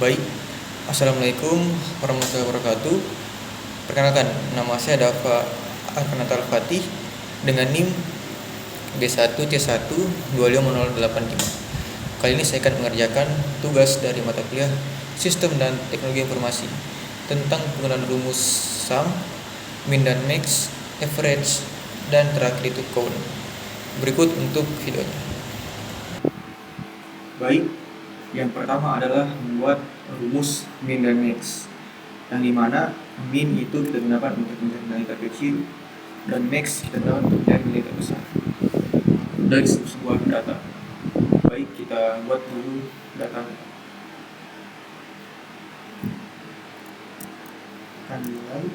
Baik, Assalamualaikum warahmatullahi wabarakatuh. Perkenalkan, nama saya Dafa Arkanata Al-Fatih dengan NIM B1C1250085. Kali ini saya akan mengerjakan tugas dari mata kuliah Sistem dan Teknologi Informasi tentang penggunaan rumus sum, min dan max, average, dan terakhir itu count. Berikut untuk videonya. Baik, yang pertama adalah membuat rumus min dan max, yang dimana min itu kita gunakan untuk mencari nilai terkecil dan max kita gunakan untuk mencari nilai terbesar dari sebuah data. Baik, kita buat dulu data. Akan nilai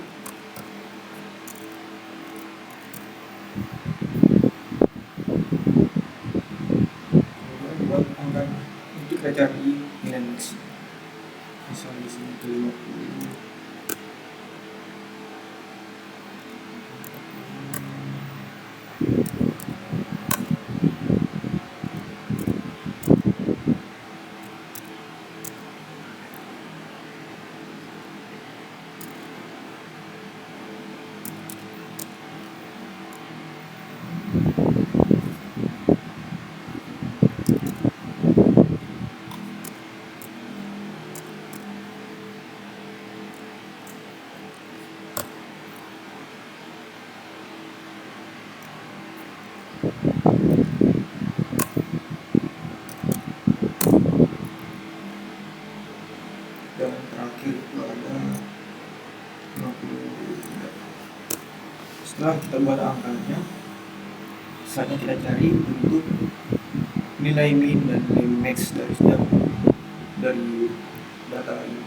buat angkanya untuk kita cari nilai max. Misalnya di sini 50. Dan terakhir itu ada 53. Setelah kita buat angkanya, saatnya kita cari untuk nilai min dan nilai max dari data ini.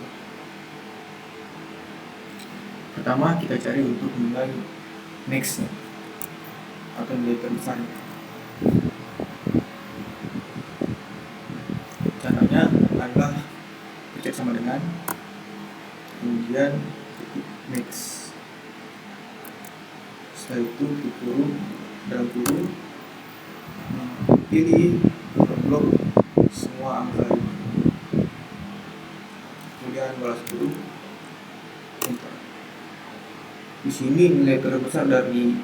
Pertama kita cari untuk nilai max atau nilai terbesar. Caranya adalah cek sama dengan kemudian ketik max, setelah itu kurung dalam kurung pilih blok semua angka ini, kemudian balas kurung enter. Di sini nilai terbesar dari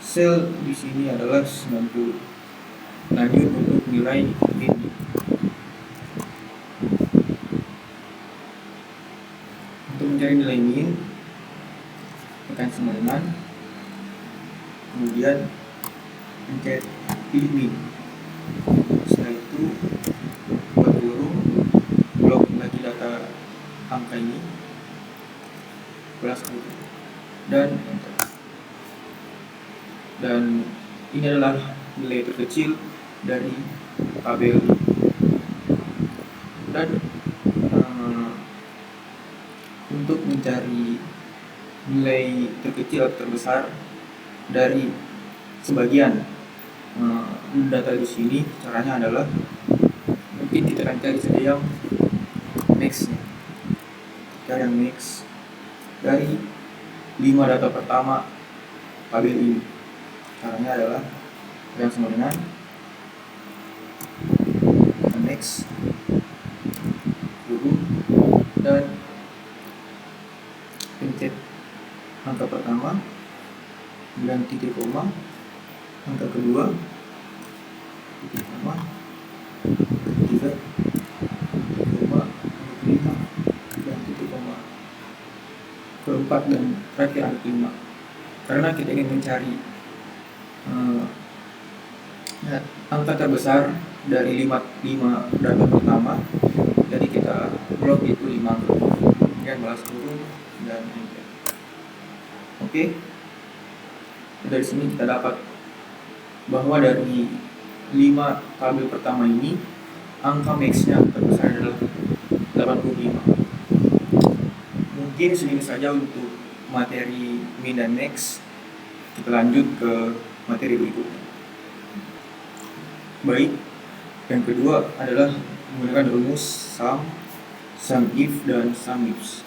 sel di sini adalah 90. Lanjut untuk nilai min. Untuk mencari nilai min, tekan sama dengan, kemudian pencet pilih min. Setelah itu buat kurung, blok lagi data angka ini, balas kurung, dan enter. Dan ini adalah nilai terkecil dari tabel. Dan untuk mencari nilai terkecil atau terbesar dari sebagian data di sini, caranya adalah mungkin kita akan cari saja yang max-nya. Cari yang max dari 5 data pertama tabel ini. Caranya adalah yang sama dengan max kurung dan pencet angka pertama, kemudian titik koma, angka kedua, titik koma, ketiga, titik koma, kelima, dan titik koma, keempat, dan terakhir angka 5. Karena kita ingin mencari angka terbesar dari 5 data pertama, jadi kita blok itu 5 angka, kemudian balas kurung dan enter. Oke. Dari sini kita dapat bahwa dari 5 tabel pertama ini angka max-nya terbesar adalah 85. Mungkin segini saja untuk materi min dan max. Kita lanjut ke materi berikutnya. Baik, yang kedua adalah menggunakan rumus sum, sum if, dan sum ifs.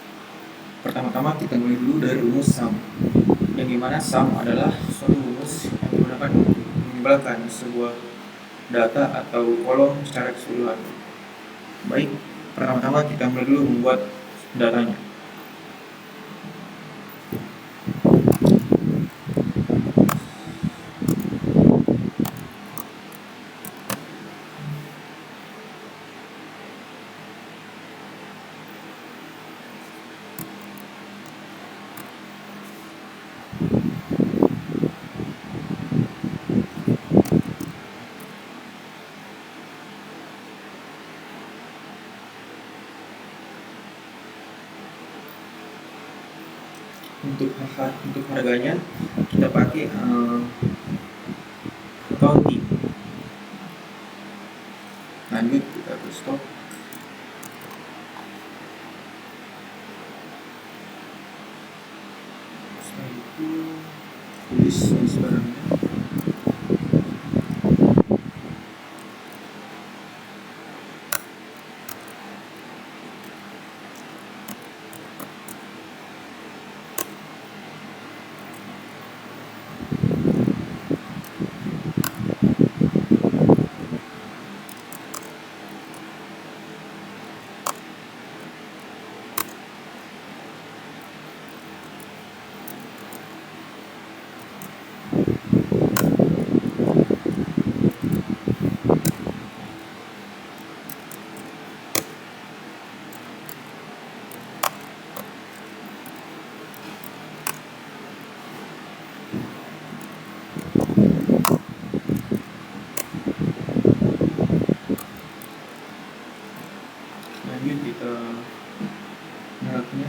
Pertama-tama kita mulai dulu dari rumus sum, yang dimana sum adalah suatu rumus yang digunakan untuk menyebalkan sebuah data atau kolom secara keseluruhan. Baik, Pertama-tama kita mulai dulu membuat datanya. Untuk harganya kita pakai accounting. Lanjut kita ke stok. Setelah itu tulis jenis barangnya. Lanjut kita mereknya.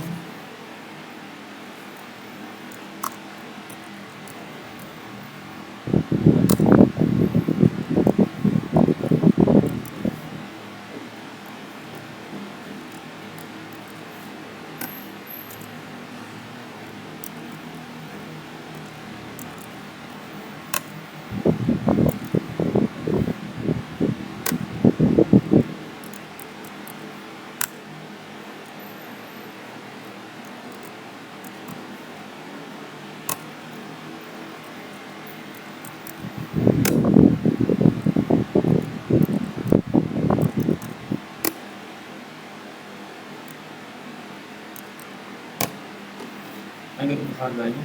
Lanjut untuk harganya.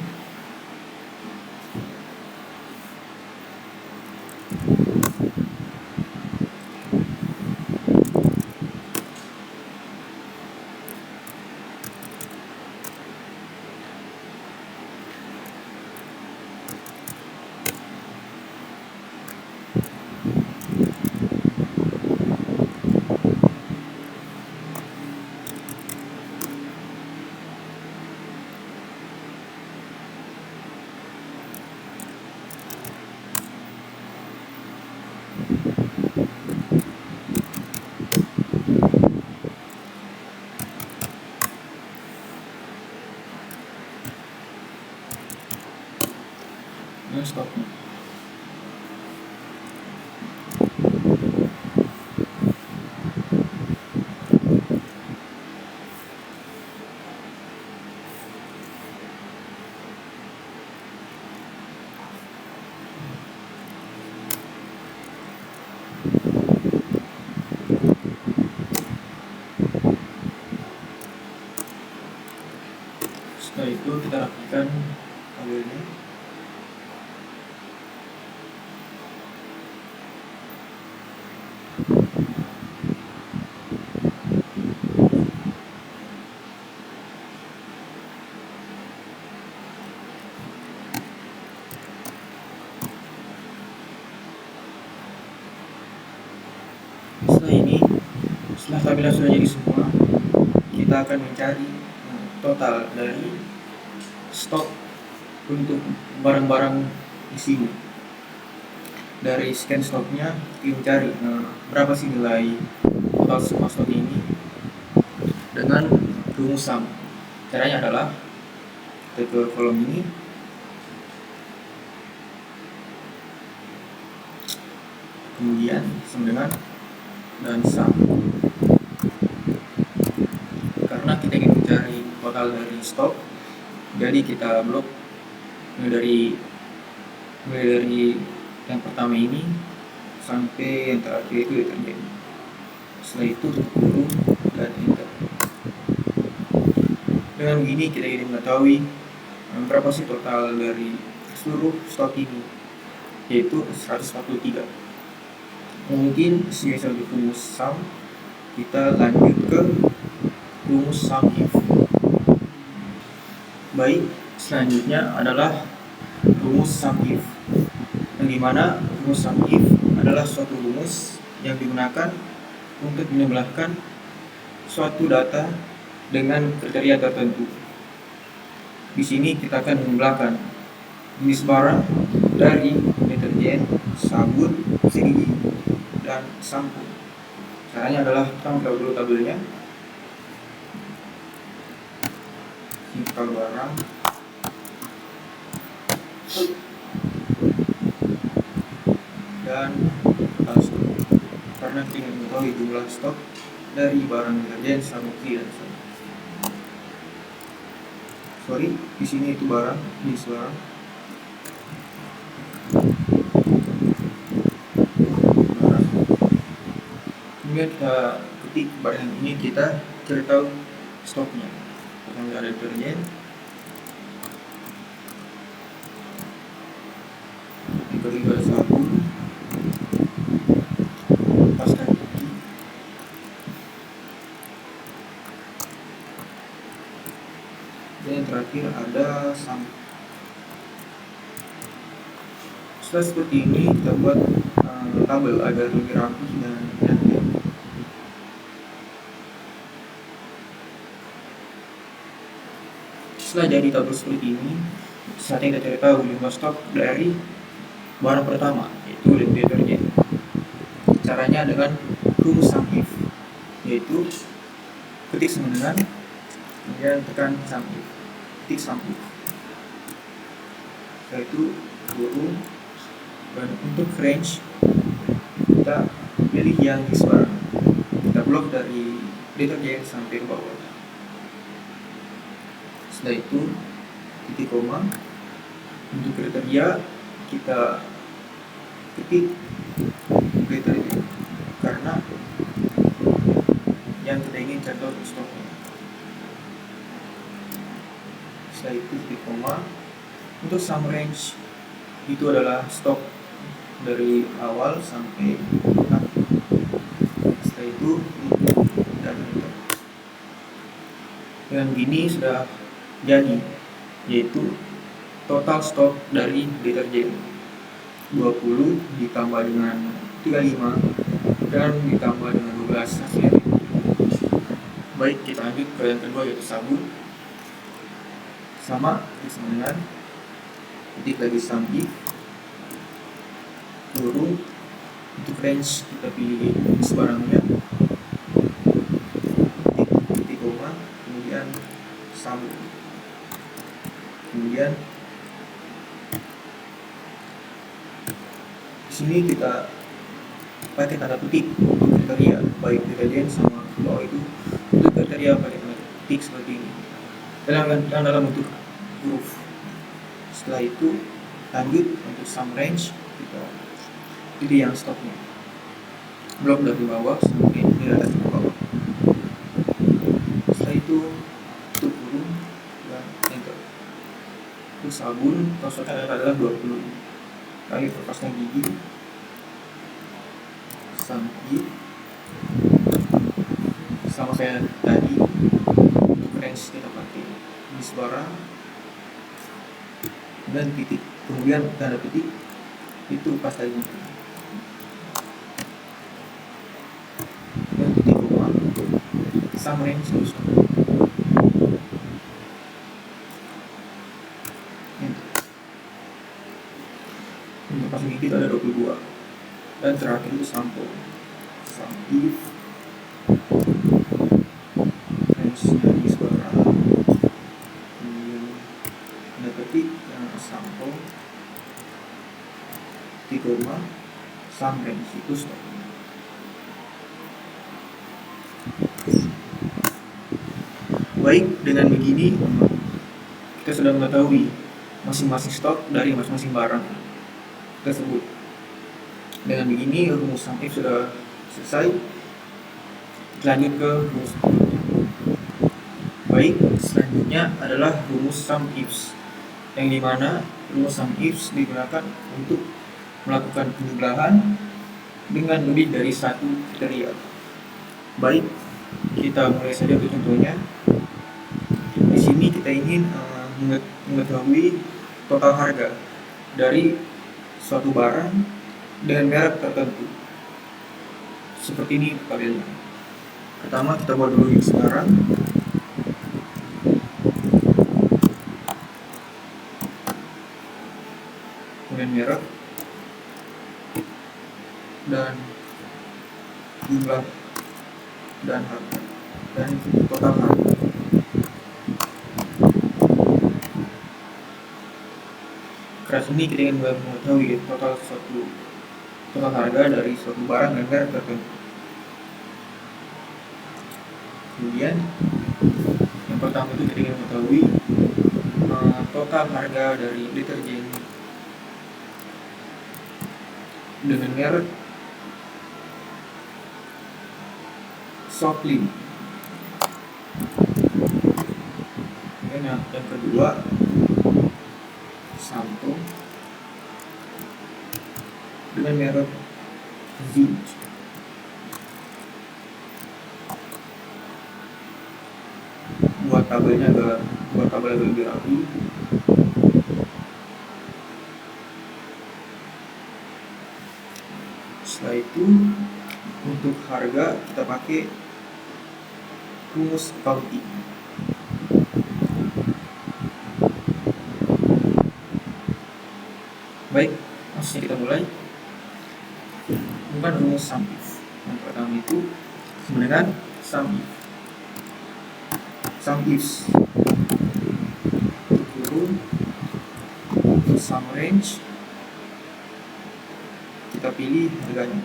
Ini stoknya. Setelah itu kita rapikan kabelnya. Setelah tabela sudah jadi semua, kita akan mencari total dari stok untuk barang-barang di sini. Dari scan stoknya kita cari berapa sih nilai total semua stok ini dengan rumusan. Caranya adalah kita ke kolom ini, kemudian sama dengan dan sum. Karena kita ingin mencari total dari stok, jadi kita blok mulai dari yang pertama ini sampai yang terakhir itu deterjen. Setelah itu tutup kurung dan enter. Dengan begini kita ingin mengetahui berapa sih total dari seluruh stok ini, yaitu 143. Mungkin sebagai rumus sum, kita lanjut ke rumus sum if. Baik, selanjutnya adalah rumus sum if, yang dimana rumus sum if adalah suatu rumus yang digunakan untuk menjumlahkan suatu data dengan kriteria tertentu. Di sini kita akan menjumlahkan jenis barang dari deterjen, sabun, gigi, dan sampo. Caranya adalah kita buka dulu tabelnya. Kita barang dan total stok, karena kita ingin mengetahui jumlah stok dari barang deterjen, sabun, gigi, dan sampo. Di sini itu barang, jenis barang. Kemudian kita ketik barang ini, kita cari tahu stoknya. Pertama ada deterjen, yang kedua ada sabun, pasta gigi, dan yang terakhir ada sampo. Setelah seperti ini kita buat tabel agar lebih rapi dan nyata. Setelah jadi tabel seperti ini, saatnya kita cari tahu jumlah stok dari barang pertama, yaitu deterjen. Caranya dengan rumus sum if, yaitu ketik sama dengan, kemudian tekan sum if, ketik sum if. Setelah itu turun, dan untuk range kita pilih yang jenis barang. Kita blok dari deterjen sampai ke bawah. Setelah itu titik koma. Untuk kriteria kita ketik kriteria, karena yang kita ingin cari tahu stoknya. Setelah itu titik koma. Untuk sum range itu adalah stok dari awal sampai akhir. Setelah itu dan enter. Dengan gini sudah jadi, yaitu total stok dari deterjen 20 ditambah dengan 35 dan ditambah dengan 12 hasilnya. Baik, kita lanjut ke yang kedua, yaitu sabun. Sama dengan ketik lagi sum if, turun. Untuk range kita pilih jenis barangnya, titik koma, kemudian sabun. Kemudian di sini kita pakai tanda petik untuk kriteria, baik deterjen sama bawah itu untuk kriteria pakai tanda petik seperti ini dalam bentuk huruf. Setelah itu lanjut untuk sum range, kita pilih yang stoknya, blok dari bawah sampai dari atas ke bawah. Setelah itu tutup kurung dan enter. Untuk sabun stoknya adalah 20. Lalu pasta gigi, sampai sama saya tadi. Untuk range kita pakai jenis barang dan titik, kemudian tanda petik itu pasta gigi dan titik koma, sum range terus. Untuk pasta gigi ada 22 dan terakhir itu sampo. Sum if range-nya jenis barang, kemudian tanda petik yang sampo, titik koma, sum range itu stop. Baik, dengan begini kita sudah mengetahui masing-masing stok dari masing-masing barang tersebut. Dengan begini rumus sum if sudah selesai. Lanjut ke rumus. Baik, selanjutnya adalah rumus sum ifs, yang dimana rumus sum ifs digunakan untuk melakukan penjumlahan dengan lebih dari satu kriteria. Baik, kita mulai saja ke contohnya. Di sini kita ingin mengetahui total harga dari suatu barang dengan merek tertentu. Seperti ini tabelnya. Pertama kita buat dulu list barang. Kemudian merek dan jumlah dan harga dan total harga. Keras ini kita ingin mengetahui total harga dari suatu barang dan merek tertentu. Kemudian yang pertama itu kita ingin mengetahui total harga dari deterjen dengan merek Softly. Kemudian yang kedua Sampo dengan merek Zinc. Buat tabel lebih rapi. Setelah itu untuk harga kita pakai rumus accounting. Baik, langsung kita mulai. Bukan rumus sum if. Yang pertama itu sama dengan sum if. Sum ifs turun untuk sum range, kita pilih harganya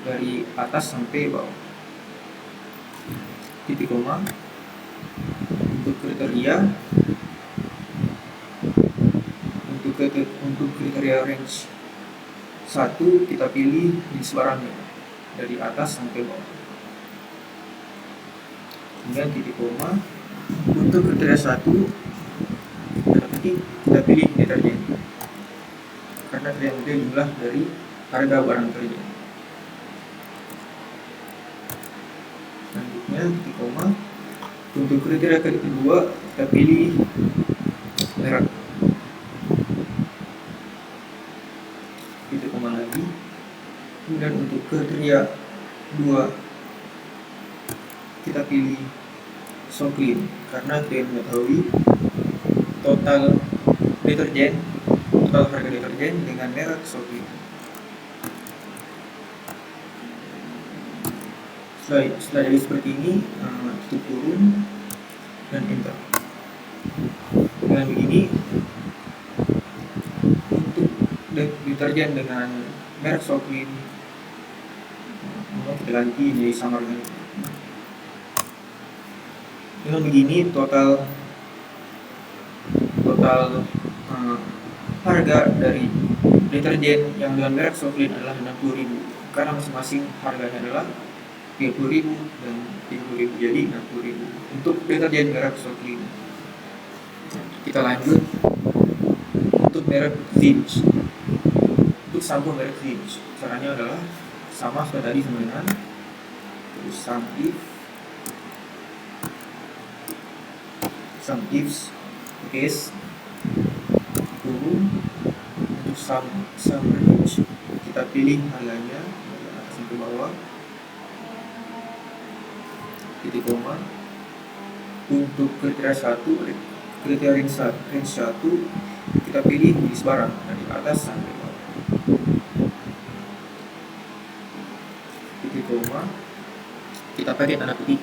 dari atas sampai bawah. Titik koma. Untuk kriteria range 1 kita pilih list barangnya dari atas sampai bawah. Kemudian titik koma. Untuk kriteria 1 kita pilih deterjen karena deterjen jumlah dari harga barang kerja. Selanjutnya titik koma. Untuk kriteria kedua kita pilih merek. Titik koma lagi. Kemudian untuk kriteria 2 kita pilih Soclean karena kita mengetahui total harga deterjen dengan merek Soclean. Setelah jadi seperti ini, tutup turun dan enter. Dengan begini, untuk deterjen dengan merek Soclean kita ganti jadi samar dengan itu. Dengan begini total harga dari deterjen yang dengan merek Soclean adalah 60.000 karena masing-masing harganya adalah 30.000 dan 30.000, jadi 60.000 untuk deterjen merek Soclean. Kita lanjut untuk merek Zinc. Untuk sampo merek Zinc, caranya adalah sama seperti tadi sama dengan sum ifs case turun. Untuk sum range kita pilih harganya dari atas sampai bawah. Titik koma. Untuk kriteria range 1 kita pilih list barang dari atas sampai bawah. Titik koma. Kita pakai tanda petik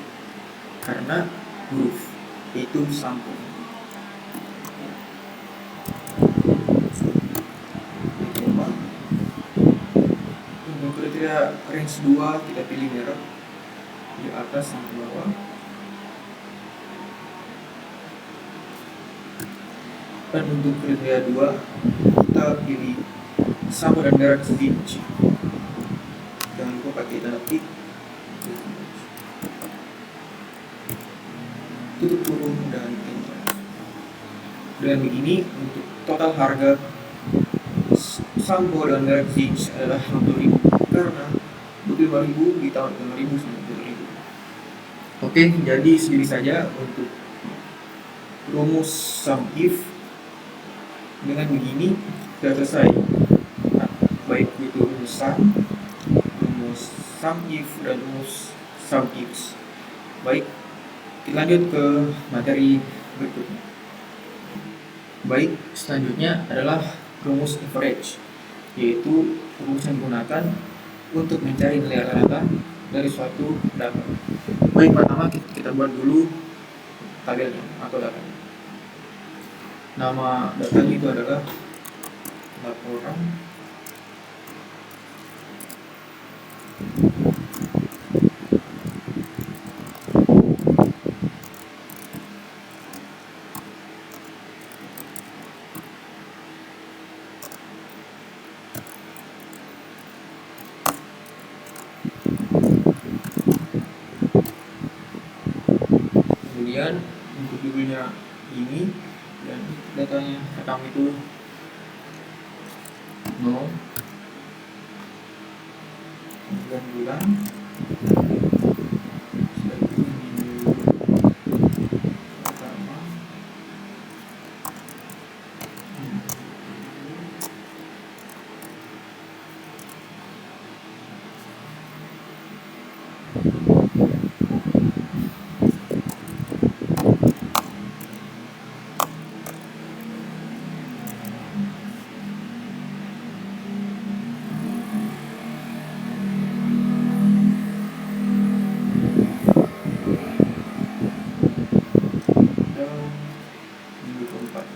karena huruf yaitu sampo. Titik koma. Untuk kriteria range 2 kita pilih merek di atas sampai bawah. Dan untuk kriteria 2 kita pilih sampo dan merek Zinc. Jangan lupa pakai tanda petik tutup kurung dan enter. Dengan begini untuk total harga sampo dan merek Zins adalah 50.000 karena 25.000 ditawar 5.000 90.000. Oke, jadi segini saja untuk rumus sum if. Dengan begini sudah selesai, nah, baik itu rumus sum if dan rumus sum ifs. Baik, kita lanjut ke materi berikutnya. Baik, selanjutnya adalah rumus average, yaitu rumus yang digunakan untuk mencari nilai rata-rata dari suatu data. Baik, pertama kita buat dulu tabelnya atau datanya. Nama datanya itu adalah laporan kemudian untuk judulnya ini dan datanya pertama itu 0 bulan setelah itu minggu pertama minggu keempat.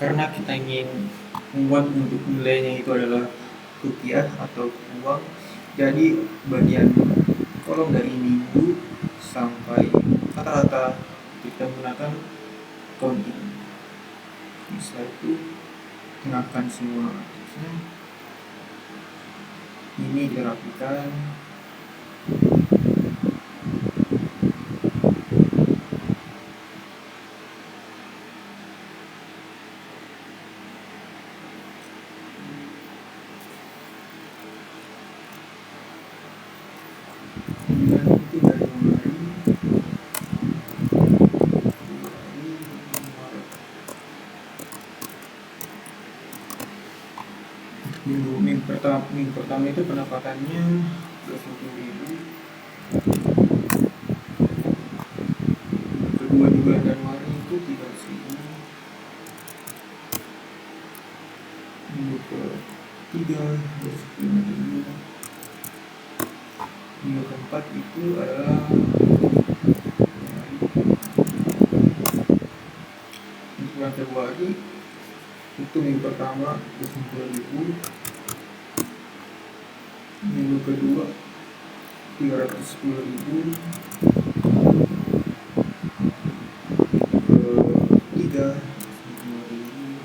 Karena kita ingin membuat untuk nilainya itu adalah rupiah atau uang, jadi bagian kolom dari minggu sampai rata-rata kita menggunakan counting. Setelah itu gunakan semua ini dirapikan. Kemudian itu dari minggu pertama itu pendapatannya 20.000. Kedua di bulan Januari itu 300.000. Minggu ketiga 25.000. Minggu keempat itu adalah untuk bulan Februari itu minggu pertama 20.000, minggu kedua 310.000, ketiga 5.000,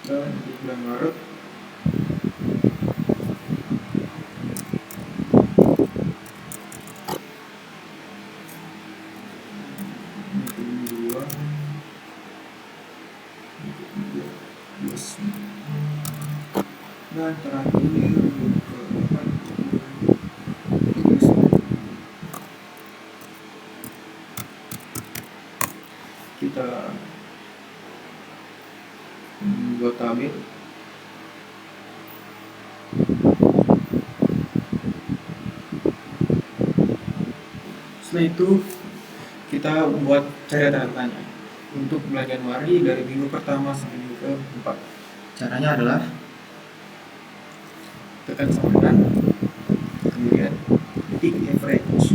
dan untuk bulan Maret dan terakhir untuk ke-8 kita buat tabel. Setelah itu kita buat cari data-datanya untuk bulan Januari dari minggu pertama sampai minggu keempat. Caranya adalah tekan sama kanan, kemudian ketik average,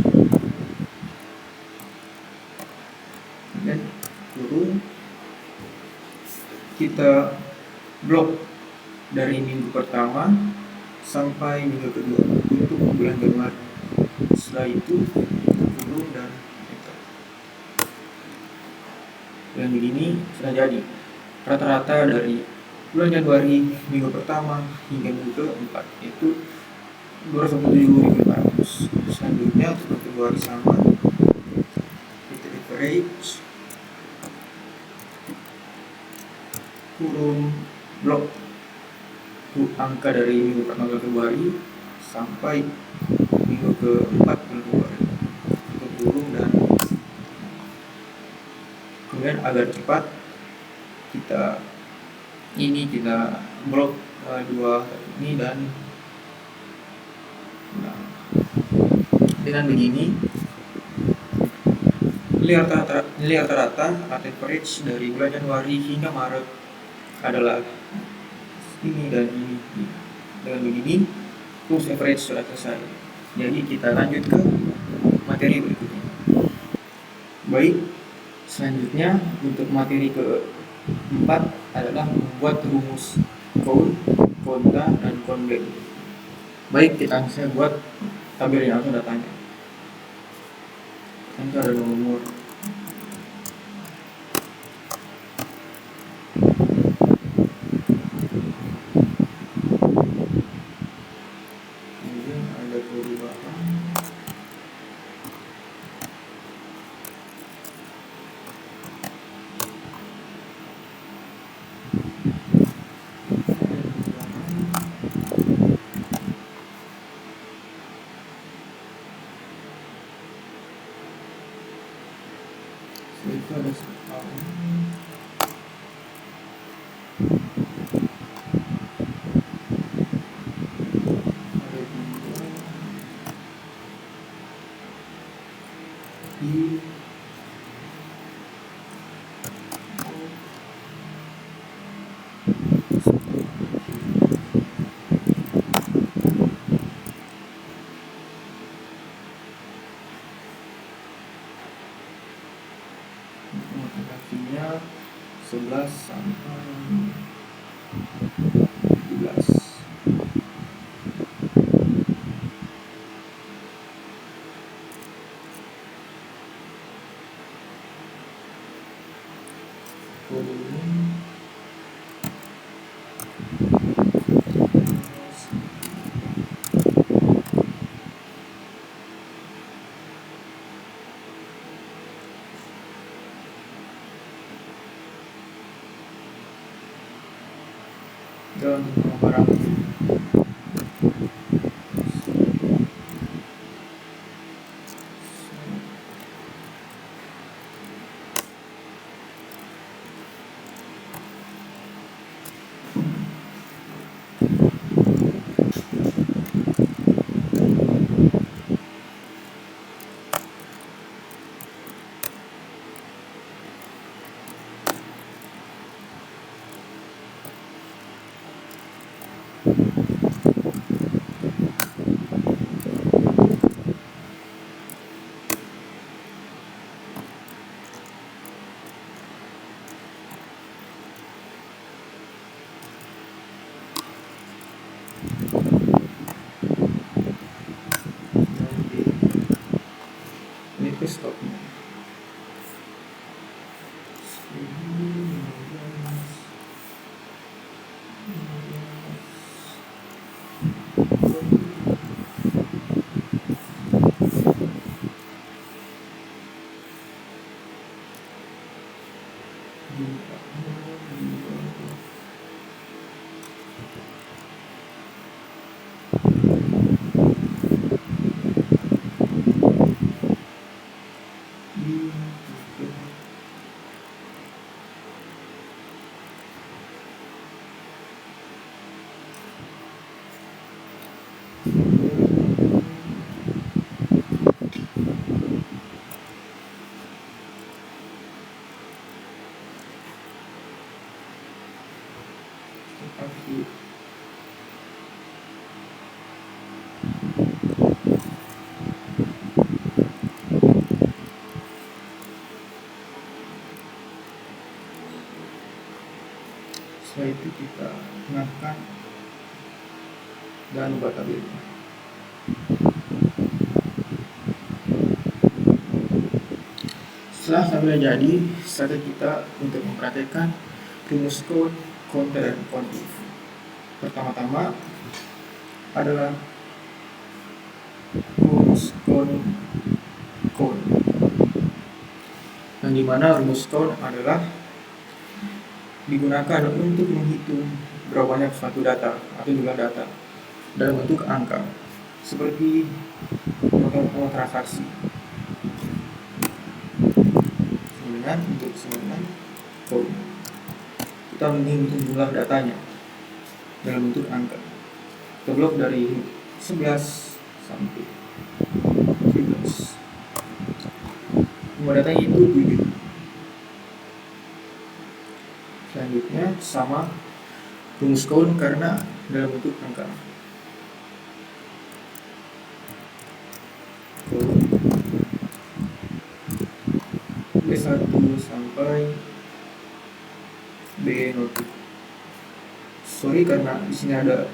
kemudian kurung, kita blok dari minggu pertama sampai minggu kedua untuk bulan Januari. Setelah itu turun dan dengan begini sudah jadi rata-rata dari bulan Januari minggu pertama hingga minggu keempat itu 257.500. Selanjutnya untuk Februari sama, kita average turun blok angka dari minggu pertama Februari sampai minggu keempat Februari untuk turun, dan kemudian agar cepat kita blok dua ini, dan dengan begini nilai rata-rata average dari bulan Januari hingga Maret adalah ini dan ini. Dengan begini terus average sudah selesai. Jadi kita lanjut ke materi berikutnya. Baik, selanjutnya untuk materi keempat adalah membuat rumus count, konta, dan countback. Baik, saya buat tabel yang langsung datanya. Ini ada nomor itu ada di grafinya 11 sampai 17. Dan barang ini ke stopnya. Setelah itu kita gunakan dan ubah tabelnya. Setelah tabelnya jadi, saatnya kita untuk mempraktekkan rumus count, counter, dan count if. Pertama-tama adalah rumus count, yang dimana rumus count adalah digunakan untuk menghitung berapa banyak suatu data atau jumlah data dalam bentuk angka, seperti nomor transaksi. Untuk count, kita menghitung jumlah datanya dalam bentuk angka. Kita blok dari 11 sampai 17. Nomor datanya itu 7. Selanjutnya sama rumus count karena dalam bentuk angka. B1 sampai B0. Sorry karena di sini ada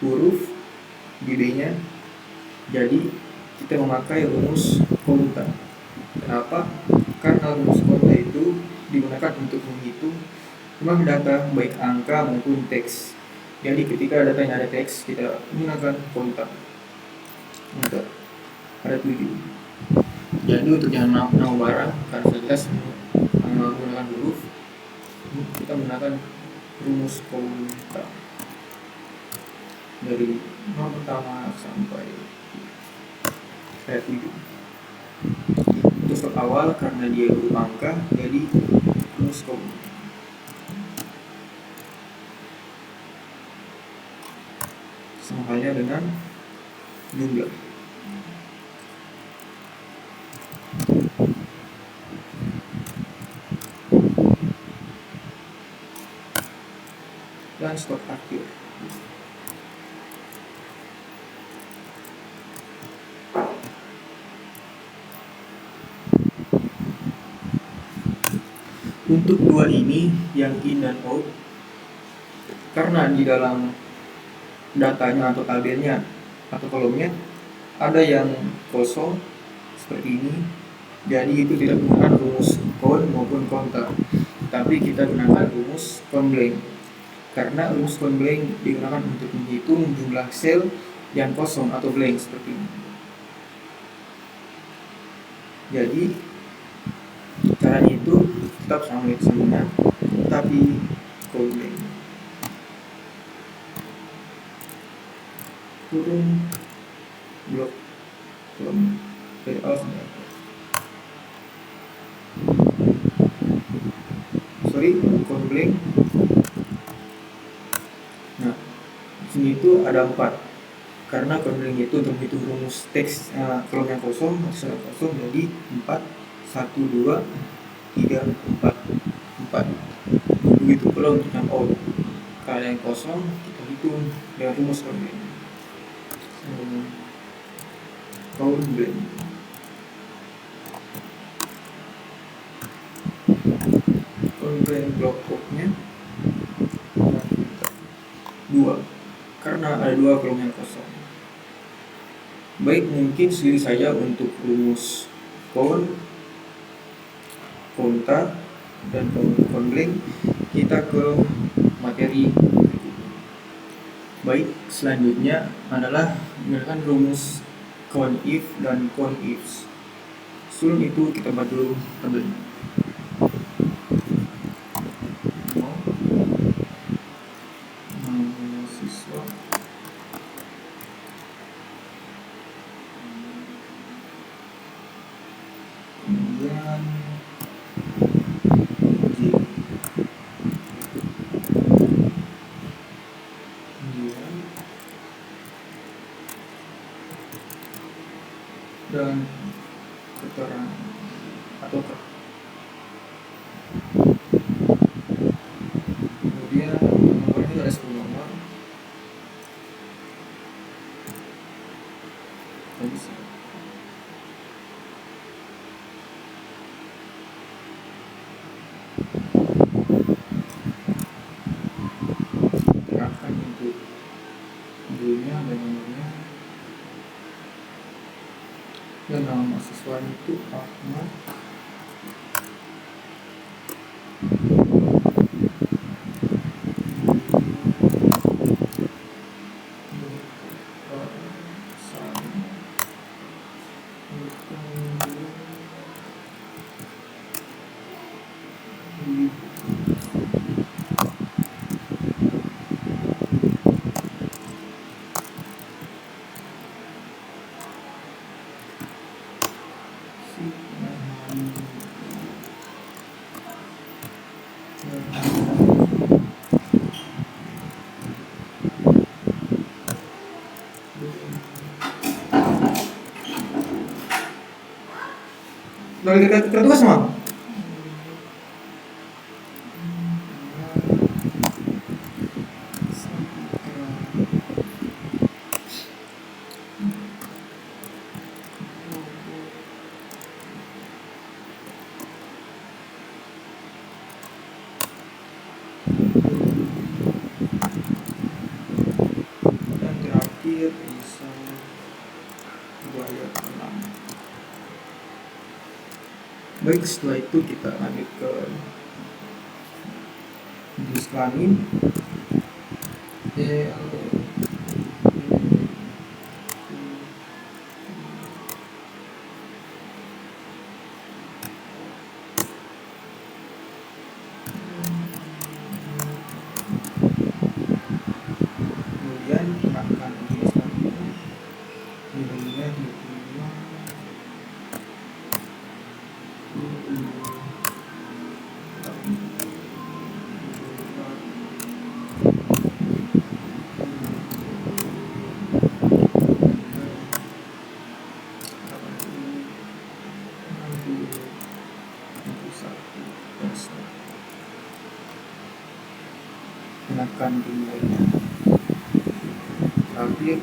huruf di B-nya, jadi kita memakai rumus konta. Kenapa? Karena rumus konta itu digunakan untuk menghitung jumlah data baik angka maupun teks. Jadi ketika datanya ada teks, kita menggunakan konta. Untuk ada 7. Jadi untuk yang nama barang, karena jelas menggunakan huruf, kita menggunakan rumus konta dari nomor pertama sampai 7. Untuk step awal karena dia huruf angka, jadi rumus count. Sama halnya dengan jumlah. Dan stop akhir. Untuk dua ini yang in dan out, karena di dalam datanya atau tabelnya atau kolomnya ada yang kosong seperti ini, jadi itu tidak menggunakan rumus count maupun counter, tapi kita gunakan rumus count blank. Karena rumus count blank digunakan untuk menghitung jumlah sel yang kosong atau blank seperti ini. Jadi caranya itu tetap sama dengan tapi count blank. Turun blok kolom dari awal sampai akhir. Sorry, count blank. Nah, di sini itu ada 4. Karena count blank itu untuk menghitung rumus teks kolom yang kosong, sel kosong, jadi 4, 1, 2, 3, 4. Begitu pula untuk yang out. Kalau yang kosong kita hitung dengan rumus count blank. Count blank. Count blank blok outnya 2, karena ada 2 kolom yang kosong. Baik, mungkin sendiri saja untuk rumus count, counter, dan count blank. Kita ke materi berikutnya. Baik, selanjutnya adalah menggunakan rumus count if dan count ifs. Sebelum itu kita buat dulu tabelnya. Siswa kemudian dan keterangan atau kemudian nomor itu ada 10 nomor. Bisa. Dan nama mahasiswanya itu Ahmad dari ketua semua. Dan terakhir bisa buaya enam. Baik, setelah itu kita lanjut ke jenis kelamin. Kemudian kita akan jenis kelamin nilainya 25. Gunakan nilainya terakhir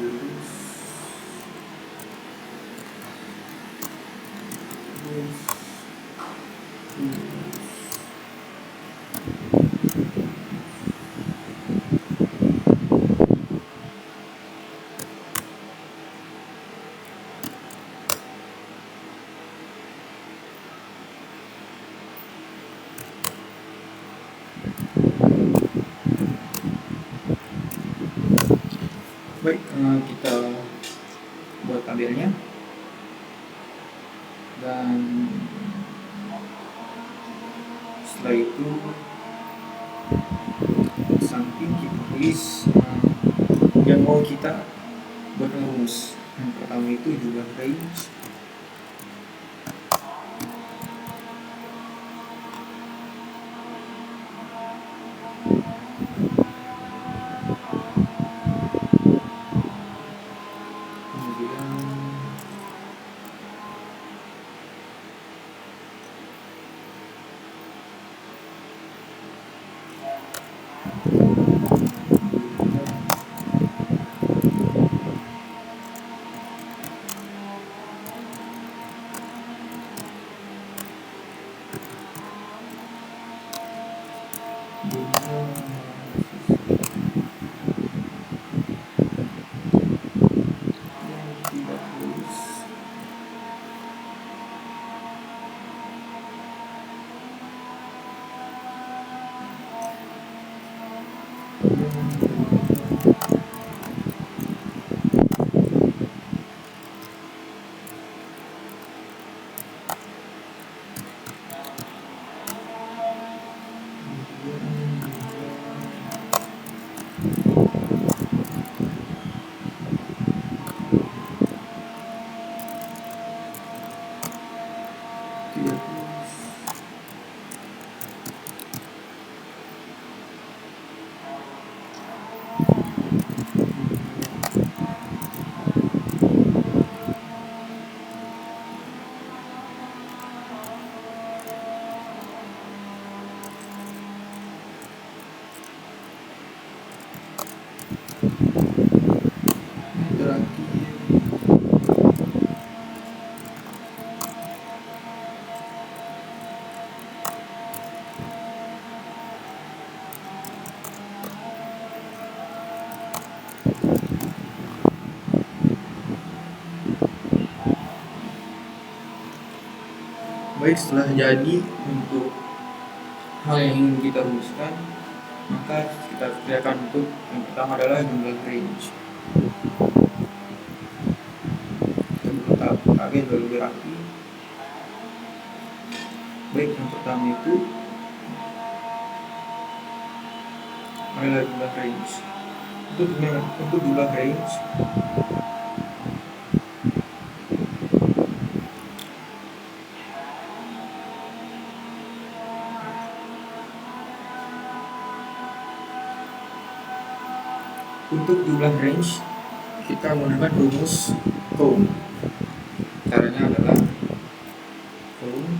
lulus baik, kita buat tabelnya dan setelah itu samping kita tulis yang mau kita buat rumus. Yang pertama itu jumlah range, Baik, setelah jadi untuk hal yang ingin kita rumuskan, maka kita kerjakan untuk yang pertama adalah jumlah range. Kita buat tahap yang lebih rapi. Baik, yang pertama itu adalah jumlah range. Untuk jumlah range, kita menggunakan rumus count. Caranya adalah count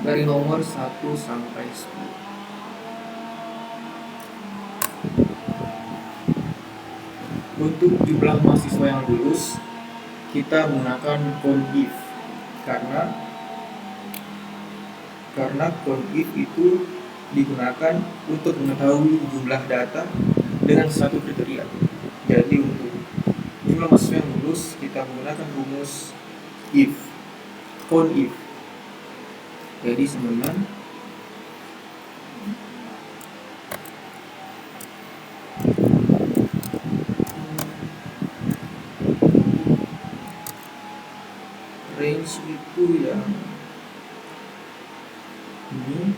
dari nomor 1 sampai 10. Untuk jumlah mahasiswa yang lulus, kita menggunakan count if karena count if itu digunakan untuk mengetahui jumlah data dengan satu kriteria. Jadi untuk jumlah mahasiswa yang lulus, kita menggunakan rumus if, count if. Jadi sebenarnya range itu yang ini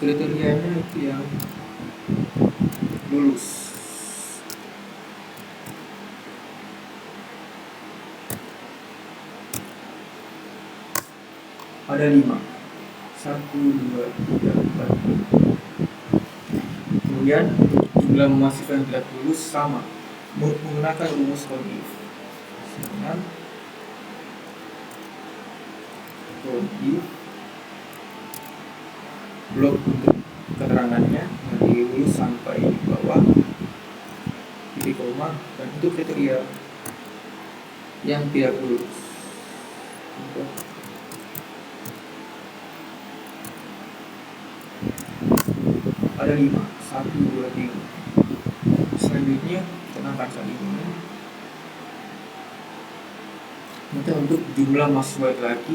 kriterianya itu yang lulus. Ada 5, 1, 2, 3, 4. Kemudian jumlah mahasiswa yang tidak lulus sama, menggunakan rumus count if. Dengan count if blok untuk keterangannya dari lulus sampai di bawah titik koma, dan untuk kriteria yang tidak lulus. Ada 5, 1, 2, 3. Selanjutnya tenangkan saat ini. Nanti untuk jumlah mahasiswa laki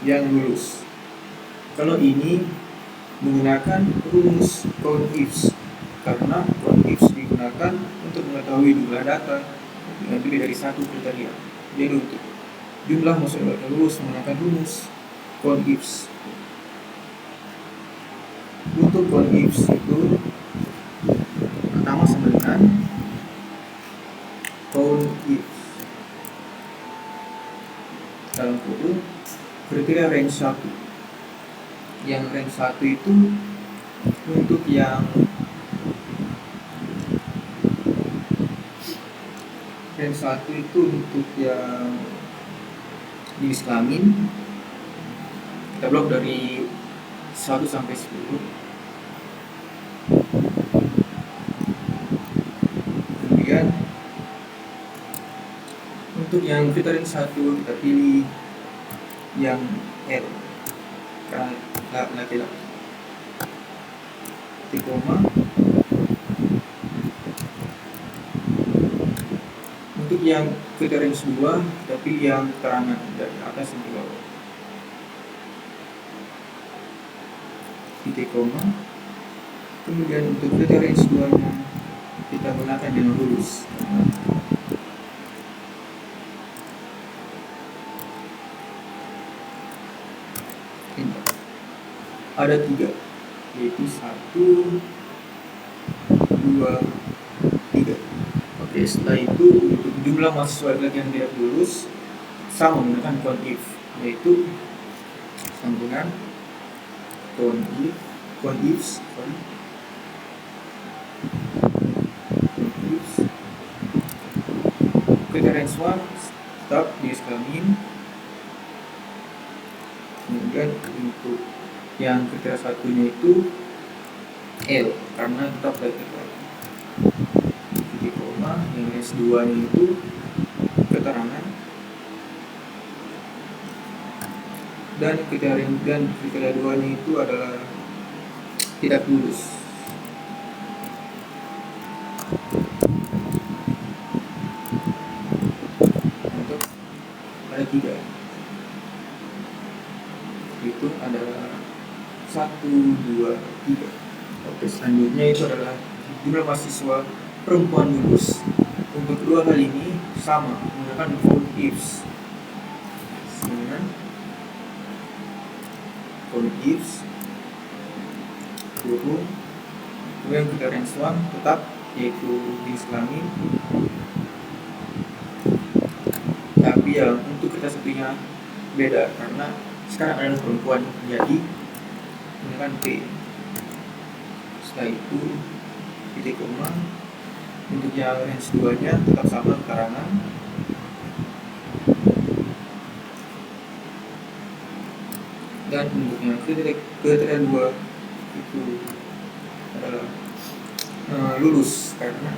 yang lulus. Kalau ini menggunakan rumus count ifs karena count ifs digunakan untuk mengetahui jumlah data diambil dari satu kriteria. Jadi untuk jumlah mahasiswa yang lulus menggunakan rumus count ifs. Untuk count ifs itu pertama sama dengan count ifs dalam kurung kriteria range 1. Yang range 1 itu untuk yang range 1 itu untuk yang jenis kelamin, kita blok dari 1 sampai 10. Kemudian untuk yang kriteria 1 kita pilih yang L karena laki-laki. Titik koma. Untuk yang kriteria 2 kita pilih yang keterangan dari atas sampai bawah. Titik koma. Kemudian untuk kriteria 2 nya kita gunakan dengan lulus. Ada 3, yaitu 1, 2, 3. Oke, setelah itu untuk jumlah mahasiswa yang tidak lulus sama menggunakan count if, yaitu sambungan count ifs kriteria 1 tetap jenis kelamin. Kemudian untuk yang kriteria 1-nya itu L karena tetap laki-laki. Titik koma. Yang S2-nya itu keterangan, dan kriteria 2-nya itu adalah tidak lulus. 2, 3. Oke, selanjutnya itu adalah jumlah mahasiswa perempuan lulus. Untuk kedua hal ini sama, menggunakan count ifs. Count ifs kurung, kemudian kita range 1 tetap, yaitu garis langit. Tapi ya untuk kita satunya beda karena sekarang adalah perempuan, jadi menggunakan P. Setelah itu titik koma. Untuk yang range 2 nya tetap sama karangan. Dan untuk yang kriteria 2 itu adalah lulus karena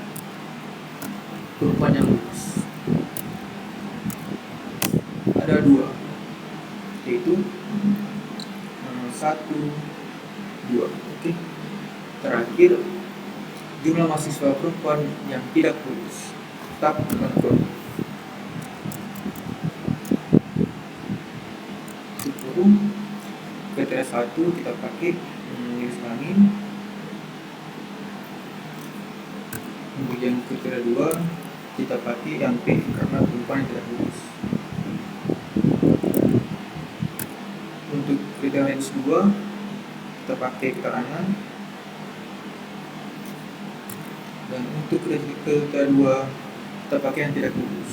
perempuan yang lulus. Ada 2, yaitu 1, 2. Oke. Terakhir, jumlah mahasiswa perempuan yang tidak lulus tetap menggunakan kurung. Kriteria 1 kita pakai garis langit. Untuk yang kriteria 2 kita pakai yang P karena perempuan yang tidak lulus. Untuk kriteria range 2 kita pakai keterangan. Dan untuk kriteria 2 kita pakai yang tidak lulus.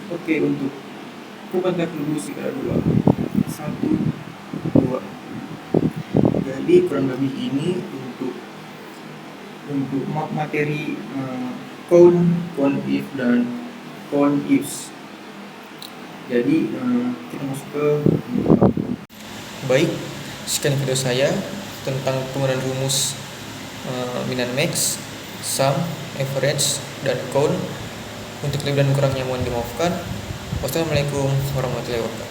Oke, untuk perubahan tidak lulus kriteria 2 1, 2. Jadi kurang lebih ini untuk materi count if dan count ifs. Jadi kita masuk ke baik, sekian video saya tentang penggunaan rumus min dan max, sum, average, dan count. Untuk lebih dan kurangnya mohon dimaafkan. Wassalamualaikum warahmatullahi wabarakatuh.